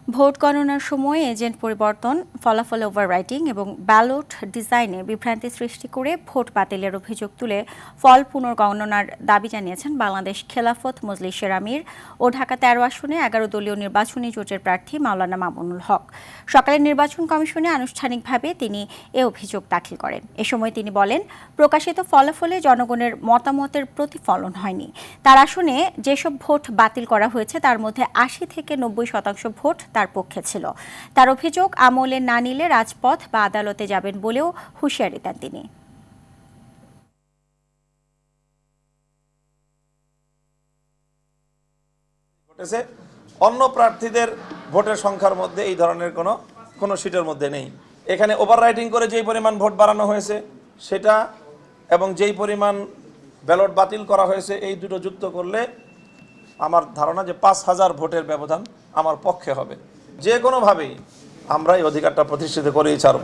Vote গণনার সময় agent পরিবর্তন, ফলাফল ওভাররাইটিং এবং ব্যালট ডিজাইনে বিভ্রান্তি সৃষ্টি করে ভোট বাতিলের অভিযোগ তুলে ফল পুনর্গণনার দাবি জানিয়েছেন বাংলাদেশ খেলাফত মজলিসের আমির ও ঢাকা ১৩ আসনে ১১ দলীয় নির্বাচনী জোটের প্রার্থী মাওলানা মামুনুল হক। সকালে নির্বাচন কমিশনে আনুষ্ঠানিকভাবে তিনি এ অভিযোগ দাখিল করেন। এ সময় তিনি বলেন, প্রকাশিত ফলাফলে জনগণের মতামতের প্রতিফলন হয়নি। তার আসনে যেসব ভোট বাতিল করা হয়েছে তার মধ্যে ৮০ থেকে ৯০% ভোট তার পক্ষে ছিল। তার অভিযোগ, আমলে না নিলে রাজপথ বা আদালতে যাবেন বলেও হুঁশিয়ারি দেন তিনি। অন্য প্রার্থীদের ভোটের সংখ্যার মধ্যে এই ধরনের কোনো সিটের মধ্যে নেই। এখানে ওভাররাইটিং করে যেই পরিমাণ ভোট বাড়ানো হয়েছে সেটা এবং যেই পরিমাণ ব্যালট বাতিল করা হয়েছে এই দুটো যুক্ত করলে আমার ধারণা যে ৫,০০০ ভোটের ব্যবধান আমার পক্ষে হবে। যে কোনোভাবেই আমরা এই অধিকারটা প্রতিষ্ঠিত করেই ছাড়ব।